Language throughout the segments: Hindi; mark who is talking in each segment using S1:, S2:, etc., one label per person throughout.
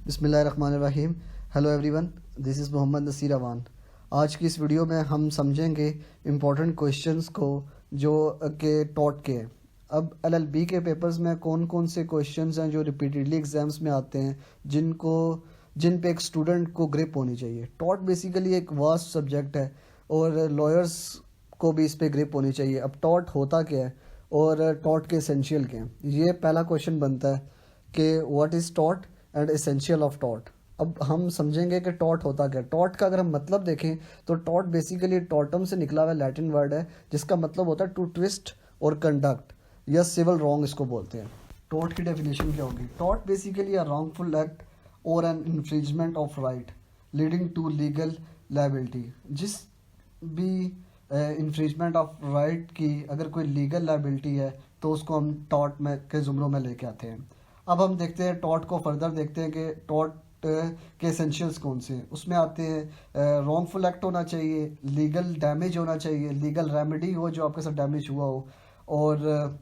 S1: बिस्मिल्लाहिर्रहमानिर्रहीम। Hello everyone, this is Mohammad Naseer Awan. आज की इस वीडियो में हम समझेंगे इम्पोर्टेंट क्वेश्चंस को जो के टॉट के हैं। अब एलएलबी के पेपर्स में कौन कौन से क्वेश्चंस हैं जो रिपीटेडली एग्जाम्स में आते हैं, जिन पे एक स्टूडेंट को ग्रिप होनी चाहिए। टॉट बेसिकली एक वास्ट सब्जेक्ट है और लॉयर्स को भी इस पे ग्रिप होनी चाहिए। अब टॉट होता क्या है और टॉट के एसेंशियल क्या हैं, ये पहला क्वेश्चन बनता है कि what is taught and essential of taught. अब हम समझेंगे कि टॉट होता क्या है। टॉट का अगर हम मतलब देखें तो टॉट बेसिकली टॉटम से निकला हुआ लैटिन वर्ड है जिसका मतलब होता है टू ट्विस्ट और कंडक्ट या सिविल रॉन्ग इसको बोलते हैं। टॉट की डेफिनेशन क्या होगी? टॉट बेसिकली अ रॉन्गफुल एक्ट और an infringement of right leading to legal liability. जिस भी इन्फ्रिंजमेंट ऑफ राइट की अगर कोई लीगल लायबिलिटी है तो उसको हम टॉट में के ज़ुमरों में लेके आते हैं। अब हम देखते हैं टॉट को फर्दर देखते हैं कि टॉट के एसेंशियल्स कौन से हैं। उसमें आते हैं रॉन्गफुल एक्ट होना चाहिए, लीगल डैमेज होना चाहिए, लीगल रेमेडी हो जो आपके साथ डैमेज हुआ हो, और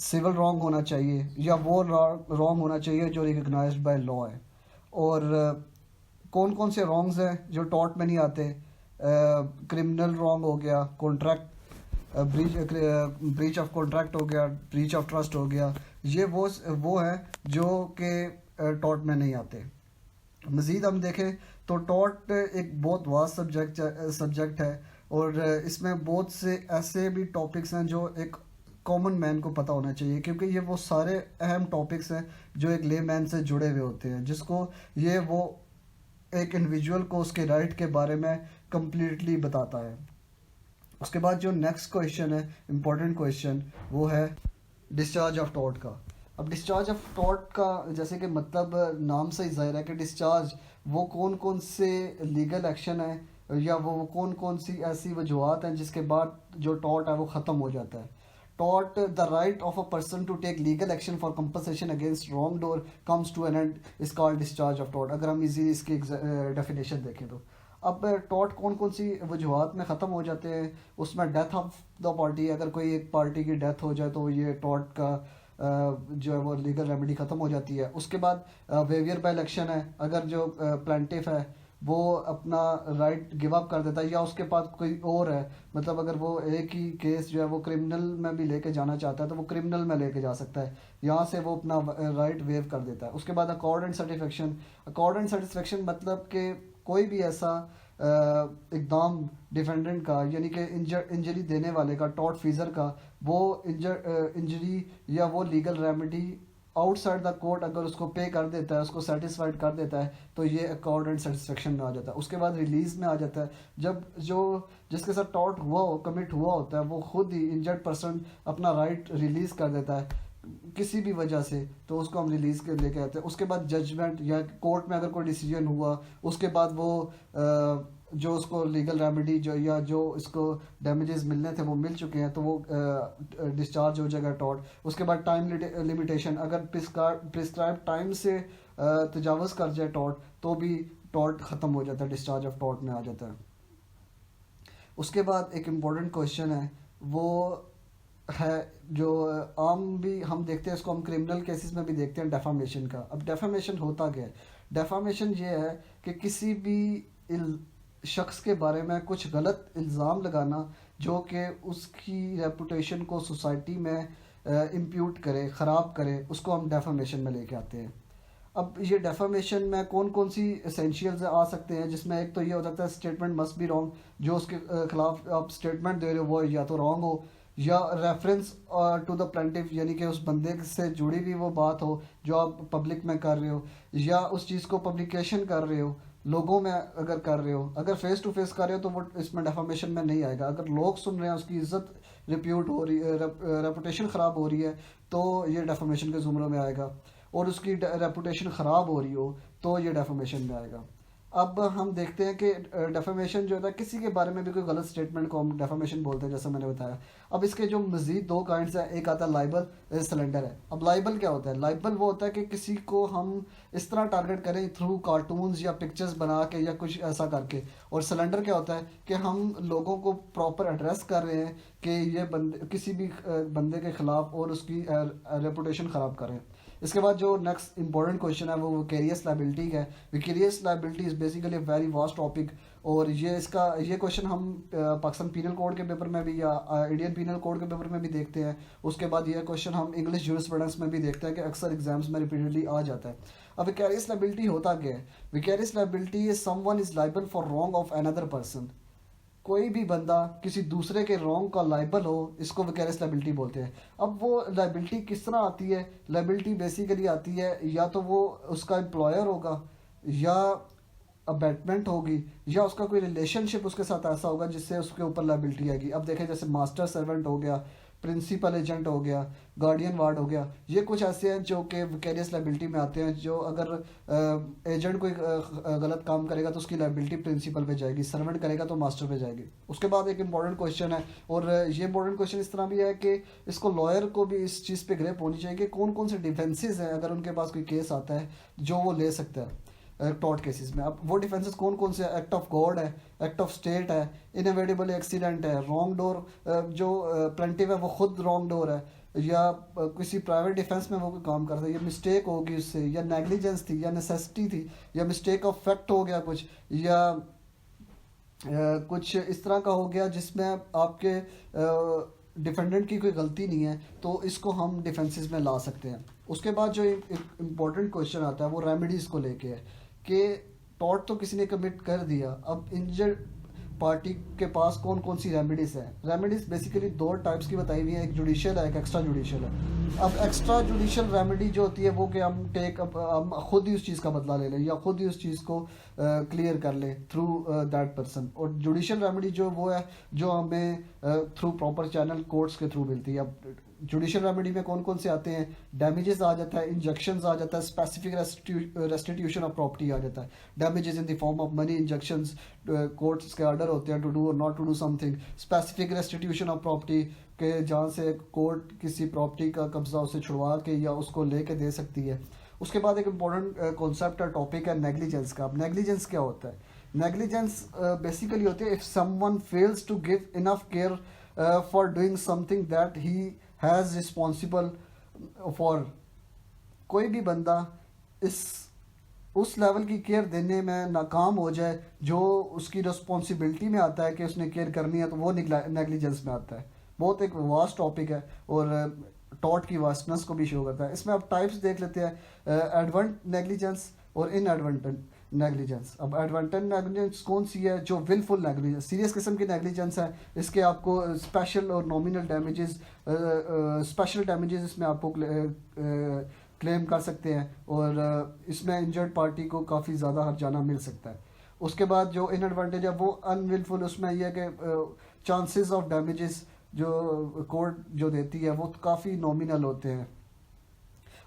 S1: सिविल रॉन्ग होना चाहिए या वो रॉन्ग होना चाहिए जो रिकग्नाइज्ड बाय लॉ है। और कौन कौन से रॉन्ग्स हैं जो टॉट में नहीं आते? क्रिमिनल रॉन्ग हो गया, कॉन्ट्रैक्ट ब्रीच ऑफ कॉन्ट्रैक्ट हो गया, ब्रीच ऑफ ट्रस्ट हो गया। ये वो है जो कि टॉट में नहीं आते। मज़ीद हम देखें तो टॉट एक बहुत वास्ट सब्जेक्ट है और इसमें बहुत से ऐसे भी टॉपिक्स हैं जो एक कॉमन मैन को पता होना चाहिए, क्योंकि ये वो सारे अहम टॉपिक्स हैं जो एक ले मैन से जुड़े हुए होते हैं, जिसको वो एक इंडिविजुअल को उसके राइट के बारे में कम्प्लीटली बताता है। उसके बाद जो नेक्स्ट क्वेश्चन है, इम्पोर्टेंट क्वेश्चन, वो है डिस्चार्ज ऑफ टॉट का। अब डिस्चार्ज ऑफ टॉट का जैसे कि मतलब नाम से ही ज़ाहिर है कि डिस्चार्ज वो कौन कौन से लीगल एक्शन है या वो कौन कौन सी ऐसी वजूहत हैं जिसके बाद जो टॉट है वो ख़त्म हो जाता है। Taught the right of a person to take legal action for compensation against wrong door comes to N and is called discharge of taught. अगर हम इजी इसकी डेफिनेशन देखें तो अब टॉट कौन कौन सी वजूहत में ख़त्म हो जाते हैं, उसमें डेथ ऑफ द पार्टी, अगर कोई एक पार्टी की डेथ हो जाए तो ये टॉट का जो है वो लीगल रेमेडी ख़त्म हो जाती है। उसके बाद वेवियर बाय इलेक्शन है, अगर जो प्लेंटिफ है वो अपना राइट गिव अप कर देता है या उसके पास कोई और है, मतलब अगर वो एक ही केस जो है वो क्रिमिनल में भी लेके जाना चाहता है तो वो क्रिमिनल में लेके जा सकता है, यहाँ से वो अपना राइट वेव कर देता है। उसके बाद accord and certification. Accord and certification मतलब कि कोई भी ऐसा इकदाम डिफेंडेंट का यानी कि इंजरी देने वाले का, टॉट फीजर का, वो इंजरी या वो legal remedy outside the court अगर उसको पे कर देता है, उसको सेटिस्फाइड कर देता है, तो ये अकॉर्ड एंड सेटिस्फेक्शन में आ जाता है। उसके बाद रिलीज में आ जाता है, जब जो जिसके साथ टॉट हुआ हो, कमिट हुआ होता है, वो खुद ही इंजर्ड पर्सन अपना राइट रिलीज कर देता है किसी भी वजह से, तो उसको हम रिलीज के लेके आते हैं। उसके बाद जजमेंट या कोर्ट में अगर कोई डिसीजन हुआ, उसके बाद वो जो उसको लीगल रेमेडी जो या जो इसको डैमेजेस मिलने थे वो मिल चुके हैं, तो वो डिस्चार्ज हो जाएगा टॉट। उसके बाद टाइम लिमिटेशन, अगर प्रिस्क्राइब टाइम से तजावज़ कर जाए टॉट तो भी टॉट ख़त्म हो जाता है, डिस्चार्ज ऑफ टॉट में आ जाता है। उसके बाद एक इम्पोर्टेंट क्वेश्चन है, वो है जो आम भी हम देखते हैं, इसको हम क्रिमिनल केसेस में भी देखते हैं, डेफामेशन का। अब डेफामेशन होता क्या है? डेफामेशन ये है कि किसी भी शख्स के बारे में कुछ गलत इल्ज़ाम लगाना जो कि उसकी रेपुटेशन को सोसाइटी में इम्प्यूट करे, ख़राब करे, उसको हम डेफामेशन में लेके आते हैं। अब ये डेफामेशन में कौन कौन सी एसेंशियल्स आ सकते हैं, जिसमें एक तो ये हो सकता है स्टेटमेंट मस्ट बी रॉन्ग, जो उसके खिलाफ आप स्टेटमेंट दे रहे हो वो या तो रॉन्ग हो, या रेफरेंस टू द प्लेंटिफ यानी कि उस बंदे से जुड़ी हुई वो बात हो जो आप पब्लिक में कर रहे हो, या उस चीज़ को पब्लिकेशन कर रहे हो, लोगों में अगर कर रहे हो, अगर फेस टू फेस कर रहे हो तो वो इसमें डेफामेशन में नहीं आएगा। अगर लोग सुन रहे हैं, उसकी इज्जत रिप्यूट हो रही है, रेपुटेशन ख़राब हो रही है, तो ये डेफामेशन के ज़ुमरे में आएगा, और उसकी रेपुटेशन ख़राब हो रही हो तो ये डेफामेशन में आएगा। अब हम देखते हैं कि डेफामेशन जो होता है, किसी के बारे में भी कोई गलत स्टेटमेंट को हम डेफामेशन बोलते हैं, जैसा मैंने बताया। अब इसके जो मज़ीद दो काइंड्स हैं, एक आता है लाइबल, सिलेंडर है। अब लाइबल क्या होता है? लाइबल वो होता है कि किसी को हम इस तरह टारगेट करें थ्रू कार्टून्स या पिक्चर्स बना के या कुछ ऐसा करके। और सिलेंडर क्या होता है कि हम लोगों को प्रॉपर एड्रेस कर रहे हैं कि ये बंदे किसी भी बंदे के ख़िलाफ़ और उसकी रेपुटेशन ख़राब करें। इसके बाद जो नेक्स्ट इंपॉर्टेंट क्वेश्चन है वो विकेरियस लायबिलिटी है। Vicarious liability is basically very vast topic, और ये क्वेश्चन हम पाकिस्तान पीनल कोड के पेपर में भी या इंडियन पीनल कोड के पेपर में भी देखते हैं। उसके बाद ये क्वेश्चन हम इंग्लिश जूरिस्प्रूडेंस में भी देखते हैं कि अक्सर एग्जाम्स में रिपीटेडली आ जाता है। अब विकेरियस लायबिलिटी होता क्या है? Vicarious liability is someone is liable for wrong of another person. कोई भी बंदा किसी दूसरे के रॉन्ग का लाइबल हो, इसको विकेरियस लायबिलिटी बोलते हैं। अब वो लायबिलिटी किस तरह आती है? लायबिलिटी बेसिकली आती है या तो वो उसका एम्प्लॉयर होगा, या अबैटमेंट होगी, या उसका कोई रिलेशनशिप उसके साथ ऐसा होगा जिससे उसके ऊपर लायबिलिटी आएगी। अब देखें जैसे मास्टर सर्वेंट हो गया, प्रिंसिपल एजेंट हो गया, गार्डियन वार्ड हो गया, ये कुछ ऐसे हैं जो कि विकेरियस लायबिलिटी में आते हैं। जो अगर एजेंट कोई गलत काम करेगा तो उसकी लायबिलिटी प्रिंसिपल पे जाएगी, सर्वेंट करेगा तो मास्टर पे जाएगी। उसके बाद एक इंपॉर्टेंट क्वेश्चन है, और ये इंपॉर्टेंट क्वेश्चन इस तरह भी है कि इसको लॉयर को भी इस चीज़ पे ग्रिप होनी चाहिए कि कौन कौन से डिफेंसेस हैं अगर उनके पास कोई केस आता है जो वो ले सकता है टॉर्ट केसेस में। अब वो डिफेंसेस कौन कौन से? एक्ट ऑफ गॉड है, एक्ट ऑफ स्टेट है, इनएविटेबल एक्सीडेंट है, रॉन्ग डोर, जो प्लेंटिव है वो खुद रॉन्ग डोर है, या किसी प्राइवेट डिफेंस में वो कोई काम करता है, या मिस्टेक होगी उससे, या नेग्लिजेंस थी, या नेसेसिटी थी, या मिस्टेक ऑफ फैक्ट हो गया कुछ, या कुछ इस तरह का हो गया जिसमें आपके डिफेंडेंट की कोई गलती नहीं है, तो इसको हम डिफेंसेस में ला सकते हैं। उसके बाद जो एक इम्पॉर्टेंट क्वेश्चन आता है वो रेमेडीज़ को लेके है कि टॉर्ट तो किसी ने कमिट कर दिया, अब इंजर्ड पार्टी के पास कौन कौन सी रेमेडीज़ हैं। रेमेडीज़ बेसिकली दो टाइप्स की बताई हुई है, एक जुडिशियल है, एक एक्स्ट्रा जुडिशियल है। अब एक्स्ट्रा जुडिशियल रेमेडी जो होती है वो कि हम खुद ही उस चीज़ का बदला ले लें या खुद ही उस चीज़ को क्लियर कर लें थ्रू दैट पर्सन। और जुडिशियल रेमेडी जो वो है जो हमें थ्रू प्रॉपर चैनल कोर्ट्स के थ्रू मिलती है। अब जुडिशियल रेमेडी में कौन कौन से आते हैं? डैमेजेस आ जाता है, इंजेक्शंस आ जाता है, स्पेसिफिक रेस्टिट्यूशन ऑफ प्रॉपर्टी आ जाता है। Damages in the form of money, injunctions, courts के ऑर्डर होते हैं टू डू और not to do something. Specific restitution of property के जहाँ से कोर्ट किसी प्रॉपर्टी का कब्जा उसे छुड़वा के या उसको लेके दे सकती है। उसके बाद एक इम्पॉर्टेंट कॉन्सेप्ट है, टॉपिक है नेग्लिजेंस का। अब नेग्लिजेंस क्या होता है? नेग्लिजेंस बेसिकली होती है if someone fails to give enough care for doing something that he has responsible for. कोई भी बंदा उस लेवल की केयर देने में नाकाम हो जाए जो उसकी रिस्पॉन्सिबिलिटी में आता है कि उसने केयर करनी है, तो वो नेग्लिजेंस में आता है। बहुत एक वास्ट टॉपिक है और टॉट की वास्टनेस को भी शो करता है। इसमें आप टाइप्स देख लेते हैं, एडवांट नेग्लिजेंस और इनएडवांटेंट नेग्लिजेंस। अब एडवांटेज नेग्लिजेंस कौन सी है? जो विलफुल नेग्लिजेंस, सीरियस किस्म की नेग्लिजेंस है। इसके आपको स्पेशल और नॉमिनल डैमेजेस, स्पेशल डैमेजेस इसमें आपको क्लेम कर सकते हैं, और इसमें इंजर्ड पार्टी को काफ़ी ज़्यादा हर्जाना मिल सकता है। उसके बाद जो इनएडवांटेज है वो अनविलफुल, उसमें यह है कि चांसेस ऑफ डैमेजेस जो कोर्ट जो देती है वो काफ़ी नॉमिनल होते हैं।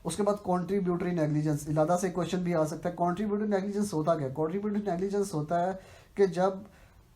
S1: उसके बाद कॉन्ट्रीब्यूटरी नेग्लिजेंस, इलादा से क्वेश्चन भी आ सकता है। कॉन्ट्रीब्यूटरी नेग्लिजेंस होता क्या? कॉन्ट्रीब्यूटरी नेग्लिजेंस होता है कि जब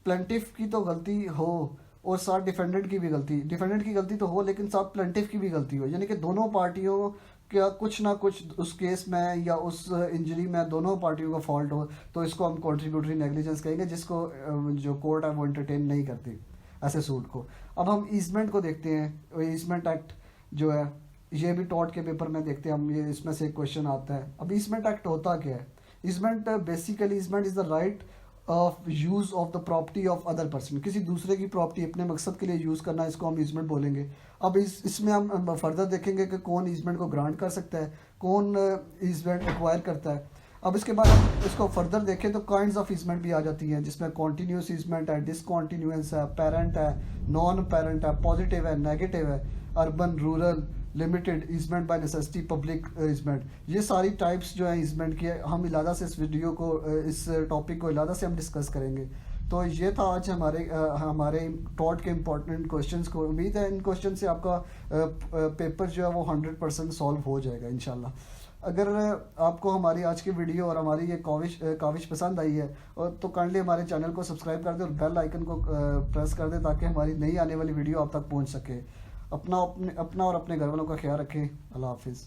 S1: प्लेंटिफ की तो गलती हो और साथ डिफेंडेंट की भी गलती, डिफेंडेंट की गलती तो हो लेकिन साथ प्लेंटिफ की भी गलती हो, यानी कि दोनों पार्टियों का कुछ ना कुछ उस केस में या उस इंजरी में दोनों पार्टियों का फॉल्ट हो, तो इसको हम कॉन्ट्रीब्यूटरी नेग्लिजेंस कहेंगे, जिसको जो कोर्ट है वो एंटरटेन नहीं करती ऐसे सूट को। अब हम ईजमेंट को देखते हैं। ईजमेंट एक्ट जो है ये भी टॉट के पेपर में देखते हैं हम, ये इसमें से एक क्वेश्चन आता है। अब ईजमेंट एक्ट होता क्या है? Easement basically easement is the right of use of the property of other person. किसी दूसरे की प्रॉपर्टी अपने मकसद के लिए यूज़ करना, इसको हम ईजमेंट बोलेंगे। अब इसमें हम फर्दर देखेंगे कि कौन ईजमेंट को ग्रांट कर सकता है, कौन ईजमेंट एक्वायर करता है। अब इसके बाद हम इसको फर्दर देखें तो काइंड्स ऑफ ईजमेंट भी आ जाती हैं, जिसमें कॉन्टीन्यूस ईजमेंट है, डिसकॉन्टीन्यूस है, पेरेंट है, नॉन पेरेंट है, पॉजिटिव है, नेगेटिव है, urban, rural, limited, easement by necessity, public easement. ये सारी टाइप्स जो है ईजमेंट की, हम इलादा से इस वीडियो को, इस टॉपिक को इलादा से हम डिस्कस करेंगे। तो ये था आज हमारे टॉट के इम्पोर्टेंट क्वेश्चंस को। उम्मीद है इन क्वेश्चन से आपका पेपर जो है वो 100% सॉल्व हो जाएगा इंशाल्लाह। अगर आपको हमारी आज की वीडियो और हमारी ये काविश पसंद आई है तो काइंडली हमारे चैनल को सब्सक्राइब कर दें और बेल आइकन को प्रेस कर दें ताकि हमारी नई आने वाली वीडियो आप तक पहुंच सके। अपना और अपने घर वालों का ख्याल रखें। अल्लाह हाफिज़।